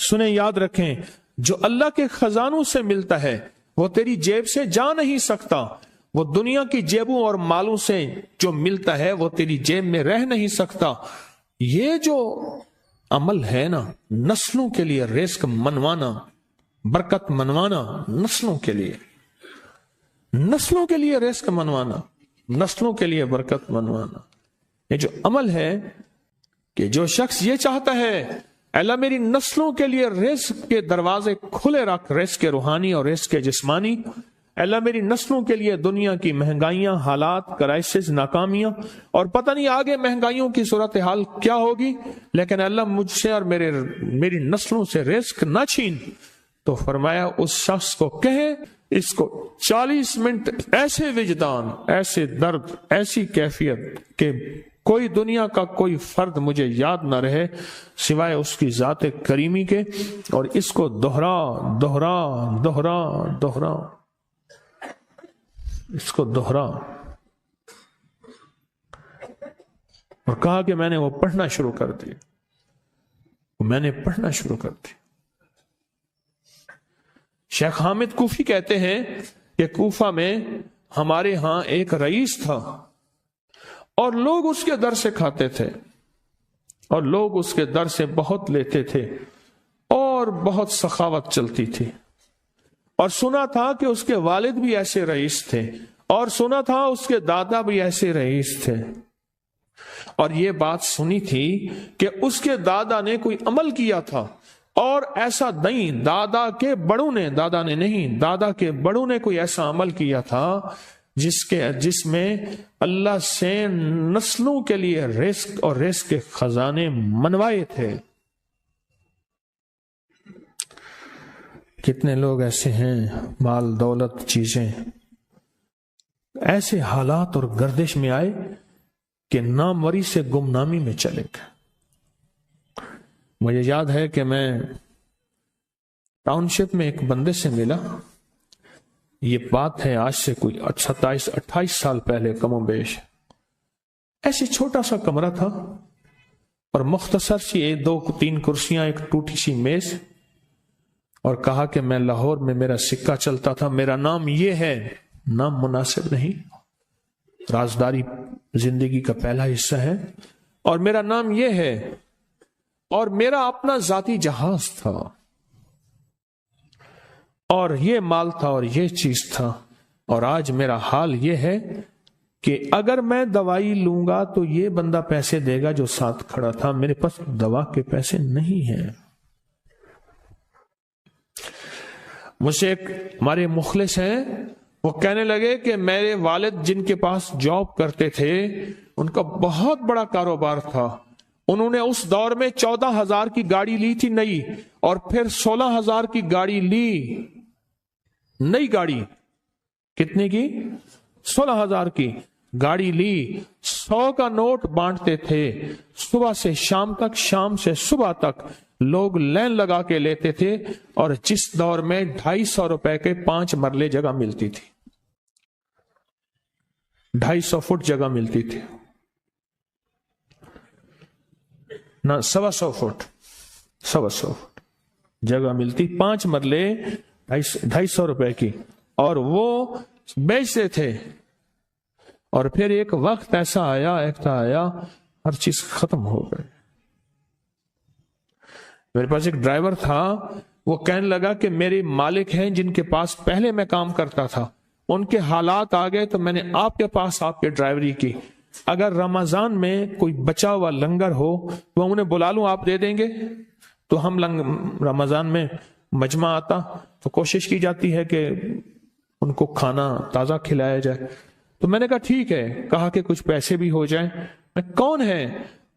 سنیں، یاد رکھیں، جو اللہ کے خزانوں سے ملتا ہے وہ تیری جیب سے جا نہیں سکتا، وہ دنیا کی جیبوں اور مالوں سے جو ملتا ہے وہ تیری جیب میں رہ نہیں سکتا۔ یہ جو عمل ہے نا، نسلوں کے لیے رزق منوانا، برکت منوانا، نسلوں کے لیے رزق منوانا، نسلوں کے لیے برکت منوانا، یہ جو عمل ہے کہ جو شخص یہ چاہتا ہے اللہ میری نسلوں کے لیے رزق کے دروازے کھلے رکھ، رزق روحانی اور رزق جسمانی، اللہ میری نسلوں کے لیے دنیا کی مہنگائیاں، حالات، کرائسس، ناکامیاں، اور پتہ نہیں آگے مہنگائیوں کی صورتحال کیا ہوگی، لیکن اللہ مجھ سے اور میری نسلوں سے رزق نہ چھین، تو فرمایا اس شخص کو کہے اس کو 40 منٹ ایسے وجدان، ایسے درد، ایسی کیفیت کہ کوئی دنیا کا کوئی فرد مجھے یاد نہ رہے سوائے اس کی ذات کریمی کے، اور اس کو دوہرا دوہرا دوہرا دوہرا، اس کو دوہرا، اور کہا کہ میں نے وہ پڑھنا شروع کر دی، شیخ حامد کوفی کہتے ہیں کہ کوفہ میں ہمارے ہاں ایک رئیس تھا اور لوگ اس کے در سے کھاتے تھے اور لوگ اس کے در سے بہت لیتے تھے اور بہت سخاوت چلتی تھی، اور سنا تھا کہ اس کے والد بھی ایسے رئیس تھے، اور سنا تھا اس کے دادا بھی ایسے رئیس تھے، اور یہ بات سنی تھی کہ اس کے دادا نے کوئی عمل کیا تھا، اور ایسا نہیں، دادا کے بڑوں نے کوئی ایسا عمل کیا تھا جس میں اللہ سے نسلوں کے لیے رزق اور رزق کے خزانے منوائے تھے۔ کتنے لوگ ایسے ہیں، مال دولت چیزیں، ایسے حالات اور گردش میں آئے کہ ناموری سے گمنامی میں چلے گئے۔ مجھے یاد ہے کہ میں ٹاؤن شپ میں ایک بندے سے ملا، یہ بات ہے آج سے کوئی 27-28 سال پہلے کم و بیش، ایسے چھوٹا سا کمرہ تھا اور مختصر سی 2-3 کرسیاں، ایک ٹوٹی سی میز، اور کہا کہ میں لاہور میں میرا سکہ چلتا تھا، میرا نام یہ ہے، نام مناسب نہیں، رازداری زندگی کا پہلا حصہ ہے، اور میرا نام یہ ہے، اور میرا اپنا ذاتی جہاز تھا، اور یہ مال تھا اور یہ چیز تھا، اور آج میرا حال یہ ہے کہ اگر میں دوائی لوں گا تو یہ بندہ پیسے دے گا جو ساتھ کھڑا تھا، میرے پاس دوا کے پیسے نہیں ہیں۔ مجھ سے ایک ہمارے مخلص ہیں، وہ کہنے لگے کہ میرے والد جن کے پاس جاب کرتے تھے ان کا بہت بڑا کاروبار تھا، انہوں نے اس دور میں 14,000 کی گاڑی لی تھی نئی، اور پھر 16,000 کی گاڑی لی، نئی گاڑی، کتنے کی؟ 16,000 کی گاڑی لی، 100 کا نوٹ بانٹتے تھے، صبح سے شام تک، شام سے صبح تک لوگ لین لگا کے لیتے تھے، اور جس دور میں 250 روپے کے 5 مرلے جگہ ملتی تھی، 250 فٹ جگہ ملتی تھی، نہ 125 فٹ، 125 فٹ جگہ ملتی، 5 مرلے 250 روپے کی، اور وہ بیچتے تھے۔ اور پھر ایک وقت ایسا آیا ہر چیز ختم ہو گئی۔ میرے پاس ایک ڈرائیور تھا، وہ کہنے لگا کہ میرے مالک ہیں جن کے پاس پہلے میں کام کرتا تھا، ان کے حالات آ گئے تو میں نے آپ کے پاس آپ کے ڈرائیوری کی، اگر رمضان میں کوئی بچا ہوا لنگر ہو تو انہیں بلا لوں، آپ دے دیں گے؟ تو ہم رمضان میں مجمع آتا تو کوشش کی جاتی ہے کہ ان کو کھانا تازہ کھلایا جائے، تو میں نے کہا ٹھیک ہے، کہا کہ کچھ پیسے بھی ہو جائیں۔ میں کون ہے؟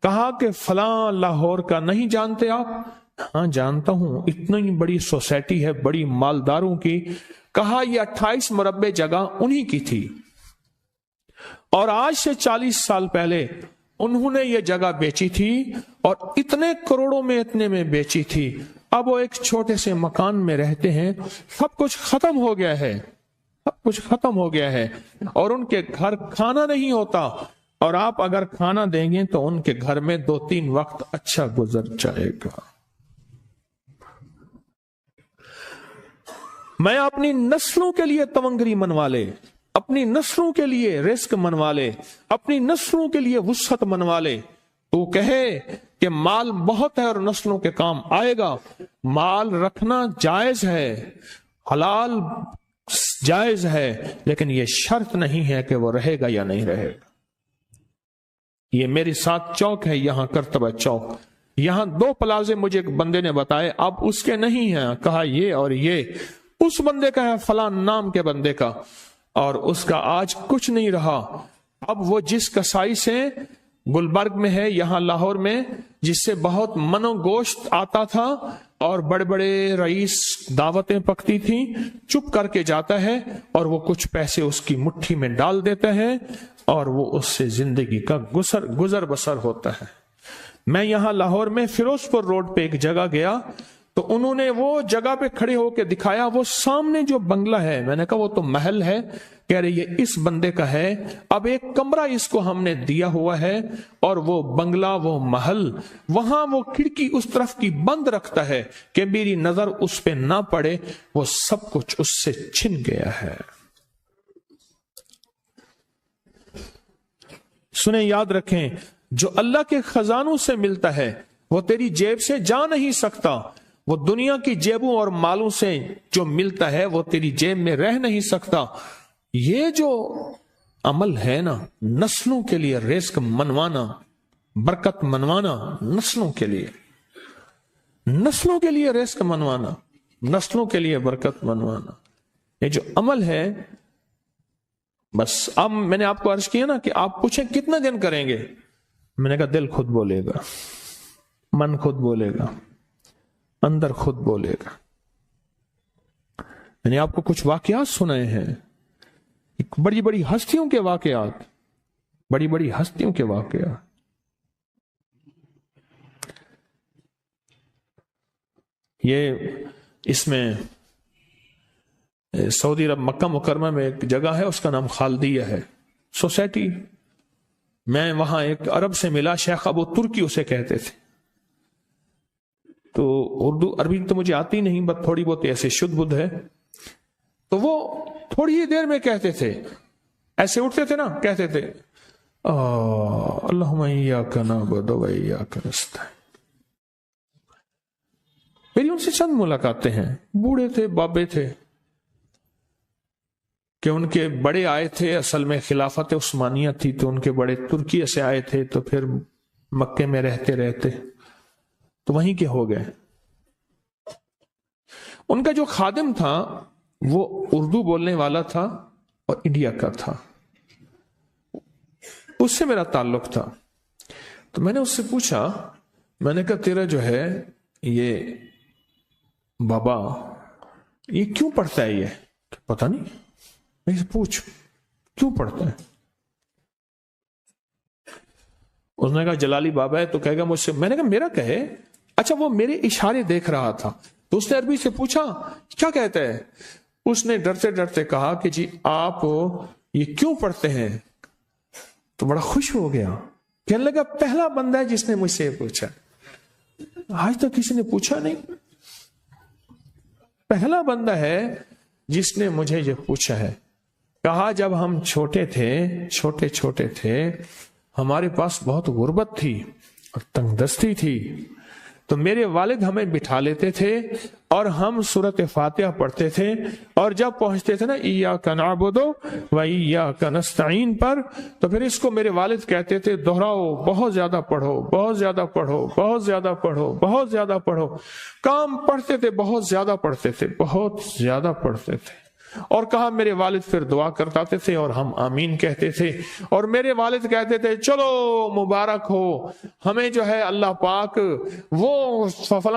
کہا کہ فلاں لاہور کا، نہیں جانتے آپ؟ ہاں جانتا ہوں، اتنی بڑی سوسائٹی ہے، بڑی مالداروں کی۔ کہا یہ 28 مربع جگہ انہی کی تھی، اور آج سے 40 سال پہلے انہوں نے یہ جگہ بیچی تھی، اور اتنے کروڑوں میں اتنے میں بیچی تھی۔ اب وہ ایک چھوٹے سے مکان میں رہتے ہیں، سب کچھ ختم ہو گیا ہے، سب کچھ ختم ہو گیا ہے، اور ان کے گھر کھانا نہیں ہوتا، اور آپ اگر کھانا دیں گے تو ان کے گھر میں 2-3 وقت اچھا گزر جائے گا۔ میں اپنی نسلوں کے لیے تونگری منوا لے، اپنی نسلوں کے لیے رزق منوا لے، اپنی نسلوں کے لیے وسعت منوا لے۔ تو کہے کہ مال بہت ہے اور نسلوں کے کام آئے گا، مال رکھنا جائز ہے، حلال جائز ہے، لیکن یہ شرط نہیں ہے کہ وہ رہے گا یا نہیں رہے گا۔ یہ میری ساتھ چوک ہے، یہاں کرتبہ چوک، یہاں 2 پلازے مجھے ایک بندے نے بتائے، اب اس کے نہیں ہیں، کہا یہ اور یہ اس بندے کا ہے، فلاں نام کے بندے کا، اور اس کا آج کچھ نہیں رہا۔ اب وہ جس کسائی سے گلبرگ میں ہے، یہاں لاہور میں، جس سے بہت من و گوشت آتا تھا اور بڑے بڑے رئیس دعوتیں پکتی تھیں، چپ کر کے جاتا ہے اور وہ کچھ پیسے اس کی مٹھی میں ڈال دیتا ہے اور وہ اس سے زندگی کا گزر بسر ہوتا ہے۔ میں یہاں لاہور میں فیروز پور روڈ پہ ایک جگہ گیا تو انہوں نے وہ جگہ پہ کھڑے ہو کے دکھایا، وہ سامنے جو بنگلہ ہے، میں نے کہا وہ تو محل ہے، کہہ رہے یہ اس بندے کا ہے، اب ایک کمرہ اس کو ہم نے دیا ہوا ہے اور وہ بنگلہ، وہ محل، وہاں وہ کھڑکی اس طرف کی بند رکھتا ہے کہ میری نظر اس پہ نہ پڑے، وہ سب کچھ اس سے چھن گیا ہے۔ سنیں، یاد رکھیں، جو اللہ کے خزانوں سے ملتا ہے وہ تیری جیب سے جا نہیں سکتا، وہ دنیا کی جیبوں اور مالوں سے جو ملتا ہے وہ تیری جیب میں رہ نہیں سکتا۔ یہ جو عمل ہے نا، نسلوں کے لیے رزق منوانا، برکت منوانا، نسلوں کے لیے رزق منوانا، نسلوں کے لیے برکت منوانا، یہ جو عمل ہے، بس اب میں نے آپ کو عرض کیا نا کہ آپ پوچھیں کتنا دن کریں گے، میں نے کہا دل خود بولے گا، من خود بولے گا، اندر خود بولے گا۔ میں نے آپ کو کچھ واقعات سنائے ہیں، بڑی بڑی ہستیوں کے واقعات، بڑی بڑی ہستیوں کے واقعات۔ یہ اس میں سعودی عرب مکہ مکرمہ میں ایک جگہ ہے، اس کا نام خالدیہ ہے سوسائٹی۔ میں وہاں ایک عرب سے ملا، شیخ ابو ترکی اسے کہتے تھے، تو اردو عربی تو مجھے آتی نہیں، بس تھوڑی بہت ایسے شدھ بدھ ہے، تو وہ تھوڑی ہی دیر میں کہتے تھے، ایسے اٹھتے تھے نا، کہتے تھے اللہم ایاک نعبد و ایاک نستعین۔ میری ان سے چند ملاقاتیں ہیں، بوڑھے تھے، بابے تھے، کہ ان کے بڑے آئے تھے، اصل میں خلافت عثمانیہ تھی تو ان کے بڑے ترکیہ سے آئے تھے، تو پھر مکے میں رہتے رہتے تو وہیں کے ہو گئے۔ ان کا جو خادم تھا وہ اردو بولنے والا تھا اور انڈیا کا تھا، اس سے میرا تعلق تھا، تو میں نے اس سے پوچھا، میں نے کہا تیرا جو ہے یہ بابا یہ کیوں پڑھتا ہے؟ یہ پتہ نہیں، میں سے پوچھ کیوں پڑھتا ہے؟ اس نے کہا جلالی بابا ہے تو کہے گا مجھ سے۔ میں نے کہا میرا کہے؟ اچھا، وہ میرے اشارے دیکھ رہا تھا، تو اس نے عربی سے پوچھا کیا کہتا ہے؟ اس نے ڈرتے ڈرتے کہا کہ جی آپ یہ کیوں پڑھتے ہیں؟ تو بڑا خوش ہو گیا، کہنے لگا پہلا بندہ ہے جس نے مجھ سے پوچھا، آج تک کسی نے پوچھا نہیں، پہلا بندہ ہے جس نے مجھے یہ پوچھا ہے۔ کہا جب ہم چھوٹے تھے ہمارے پاس بہت غربت تھی اور تنگ دستی تھی، تو میرے والد ہمیں بٹھا لیتے تھے اور ہم سورۃ فاتحہ پڑھتے تھے، اور جب پہنچتے تھے نا ایاک نعبد و ایاک نستعین پر، تو پھر اس کو میرے والد کہتے تھے دہراؤ، بہت زیادہ پڑھو، بہت زیادہ پڑھو، بہت زیادہ پڑھو، بہت زیادہ پڑھو۔ کام پڑھتے تھے، بہت زیادہ پڑھتے تھے، بہت زیادہ پڑھتے تھے، اور کہا میرے والد پھر دعا کرتے تھے اور ہم آمین کہتے تھے، اور میرے والد کہتے تھے چلو مبارک ہو، ہمیں جو ہے اللہ پاک وہ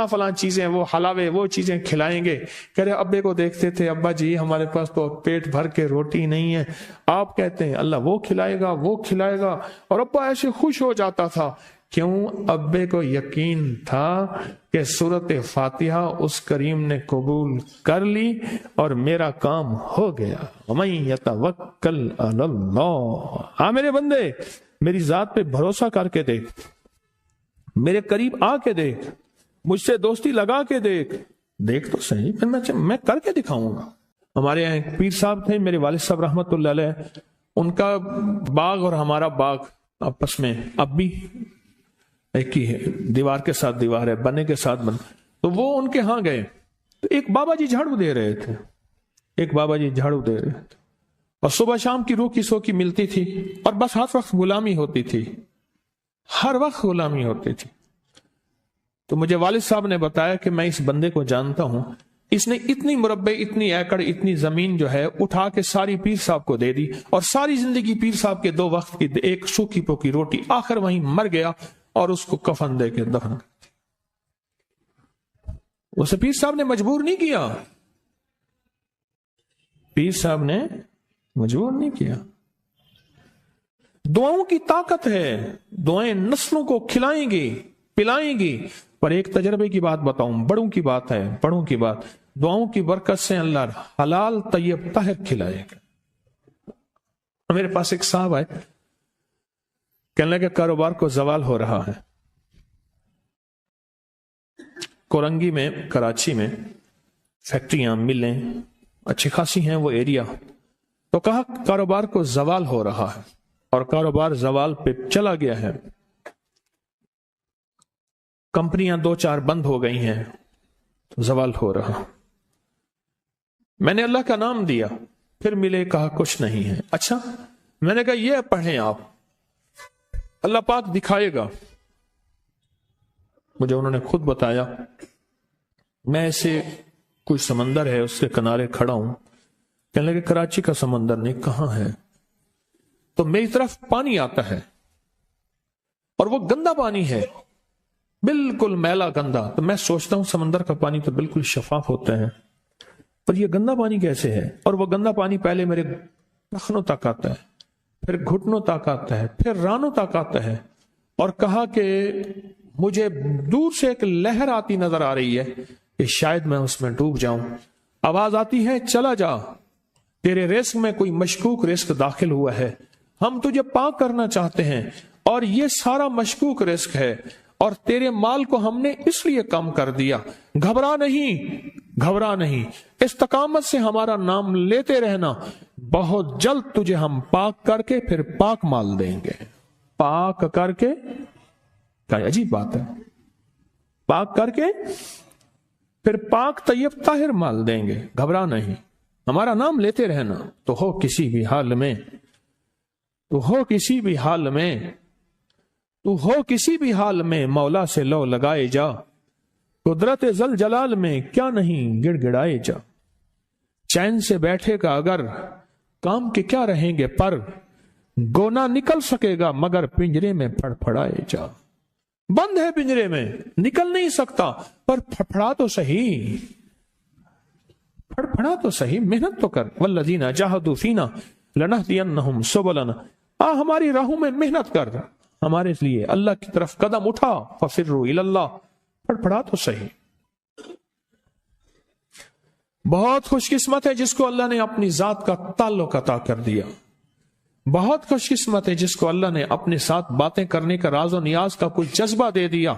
فلاں چیزیں، وہ حلاوے، وہ چیزیں کھلائیں گے۔ کہہ رہے ابے کو دیکھتے تھے، ابا جی ہمارے پاس تو پیٹ بھر کے روٹی نہیں ہے، آپ کہتے ہیں اللہ وہ کھلائے گا، وہ کھلائے گا، اور ابا ایسے خوش ہو جاتا تھا۔ کیوں؟ ابے کو یقین تھا کہ سورۃ فاتحہ اس کریم نے قبول کر لی اور میرا کام ہو گیا۔ وَمَن يَتَوَكَّلْ عَلَى اللَّهِ۔ ہاں میرے بندے، میری ذات پہ بھروسہ کر کے دیکھ، میرے قریب آ کے دیکھ، مجھ سے دوستی لگا کے دیکھ، دیکھ تو صحیح، پھر میں کر کے دکھاؤں گا۔ ہمارے یہاں ایک پیر صاحب تھے، میرے والد صاحب رحمت اللہ علیہ، ان کا باغ اور ہمارا باغ آپس میں اب بھی ایک ہی ہے، دیوار کے ساتھ دیوار ہے، بنے کے ساتھ بن۔ تو وہ ان کے ہاں گئے تو ایک بابا جی جھاڑو دے رہے تھے، اور صبح شام کی روکی سوکی ملتی تھی، اور بس ہر وقت غلامی ہوتی تھی، ہر وقت غلامی ہوتی تھی۔ تو مجھے والد صاحب نے بتایا کہ میں اس بندے کو جانتا ہوں، اس نے اتنی مربع، اتنی ایکڑ، اتنی زمین جو ہے اٹھا کے ساری پیر صاحب کو دے دی، اور ساری زندگی پیر صاحب کے 2 وقت کی ایک سوکھی پوکی روٹی، آخر وہیں مر گیا اور اس کو کفن دے کے دفن کر دیا۔ اسے پیر صاحب نے مجبور نہیں کیا، پیر صاحب نے مجبور نہیں کیا۔ دعاؤں کی طاقت ہے، دعائیں نسلوں کو کھلائیں گی، پلائیں گی۔ پر ایک تجربے کی بات بتاؤں، بڑوں کی بات ہے، بڑوں کی بات، دعاؤں کی برکت سے اللہ حلال طیب طاہر کھلائے گا۔ میرے پاس ایک صاحب آئے، کہنے لگے کاروبار کو زوال ہو رہا ہے۔ کورنگی میں، کراچی میں فیکٹریاں، ملیں اچھی خاصی ہیں وہ ایریا، تو کہا کاروبار کو زوال ہو رہا ہے، اور کاروبار زوال پہ چلا گیا ہے، کمپنیاں 2-4 بند ہو گئی ہیں، زوال ہو رہا۔ میں نے اللہ کا نام دیا، پھر ملے، کہا کچھ نہیں ہے۔ اچھا، میں نے کہا یہ پڑھیں آپ، اللہ پاک دکھائے گا۔ مجھے انہوں نے خود بتایا، میں ایسے کوئی سمندر ہے اس کے کنارے کھڑا ہوں، کہنے لگے کراچی کا سمندر نہیں، کہاں ہے؟ تو میری طرف پانی آتا ہے، اور وہ گندا پانی ہے، بالکل میلا گندا۔ تو میں سوچتا ہوں سمندر کا پانی تو بالکل شفاف ہوتا ہے، پر یہ گندا پانی کیسے ہے؟ اور وہ گندا پانی پہلے میرے ٹخنوں تک آتا ہے، پھر گھٹنوں تک آتا ہے، پھر رانوں تک آتا ہے۔ اور کہا کہ مجھے دور سے ایک لہر آتی نظر آ رہی ہے کہ شاید میں اس میں ڈوب جاؤں۔ آواز آتی ہے چلا جا، تیرے رزق میں کوئی مشکوک رزق داخل ہوا ہے، ہم تجھے پاک کرنا چاہتے ہیں، اور یہ سارا مشکوک رزق ہے، اور تیرے مال کو ہم نے اس لیے کم کر دیا۔ گھبرا نہیں، استقامت سے ہمارا نام لیتے رہنا، بہت جلد تجھے ہم پاک کر کے پھر پاک مال دیں گے۔ پاک کر کے، کیا عجیب بات ہے، پاک کر کے پھر پاک طیب طاہر مال دیں گے۔ گھبرا نہیں، ہمارا نام لیتے رہنا، تو ہو کسی بھی حال میں، مولا سے لو لگائے جا، قدرت ذل جلال میں کیا نہیں گڑ گڑائے جا۔ چین سے بیٹھے گا اگر کام کے کیا رہیں گے پر، گونا نکل سکے گا مگر پنجرے میں پھڑ پھڑائے جا۔ بند ہے پنجرے میں، نکل نہیں سکتا، پر پھڑا تو صحیح، محنت تو کر۔ والذین جاہدوا فینا لنہدینہم سبلنا، ہماری راہوں میں محنت کر، ہمارے لیے اللہ کی طرف قدم اٹھا۔ ففروا الی اللہ، پڑھا تو صحیح۔ بہت خوش قسمت ہے جس کو اللہ نے اپنی ذات کا تعلق عطا کر دیا، بہت خوش قسمت ہے جس کو اللہ نے اپنے ساتھ باتیں کرنے کا راز و نیاز کا کوئی جذبہ دے دیا،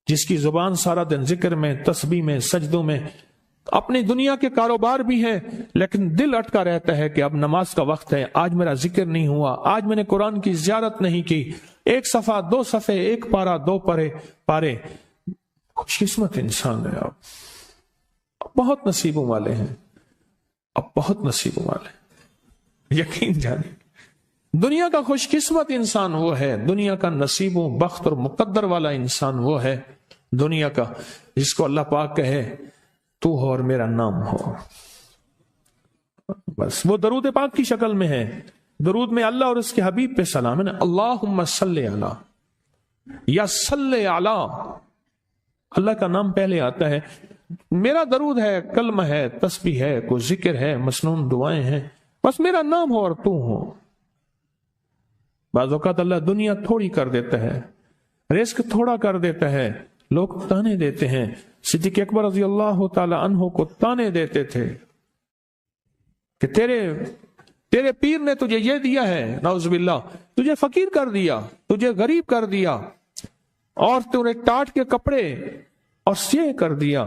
جس کی زبان سارا دن ذکر میں، تسبیح میں، سجدوں میں، اپنی دنیا کے کاروبار بھی ہیں، لیکن دل اٹکا رہتا ہے کہ اب نماز کا وقت ہے، آج میرا ذکر نہیں ہوا، آج میں نے قرآن کی زیارت نہیں کی، 1 صفحہ 2 صفحے، 1 پارہ 2 پارے۔ خوش قسمت انسان ہے، اب بہت نصیبوں والے ہیں، یقین جانے۔ دنیا کا خوش قسمت انسان وہ ہے، دنیا کا نصیبوں، بخت اور مقدر والا انسان وہ ہے دنیا کا، جس کو اللہ پاک کہے تو ہو اور میرا نام ہو، بس وہ درود پاک کی شکل میں ہے۔ درود میں اللہ اور اس کے حبیب پہ سلام ہے نا، اللہم صلی علی یا صلی علی، اللہ کا نام پہلے آتا ہے۔ میرا درود ہے، کلمہ ہے، تسبیح ہے، کوئی ذکر ہے، مسنون دعائیں ہیں، بس میرا نام ہو اور تو ہو۔ بعض اوقات اللہ دنیا تھوڑی کر دیتا ہے، رزق تھوڑا کر دیتا ہے، لوگ تانے دیتے ہیں۔ صدیق اکبر رضی اللہ تعالی عنہ کو تانے دیتے تھے کہ تیرے پیر نے تجھے یہ دیا ہے، نعوذ باللہ، تجھے فقیر کر دیا، تجھے غریب کر دیا، اور تجھے ٹاٹ کے کپڑے اور یہ کر دیا،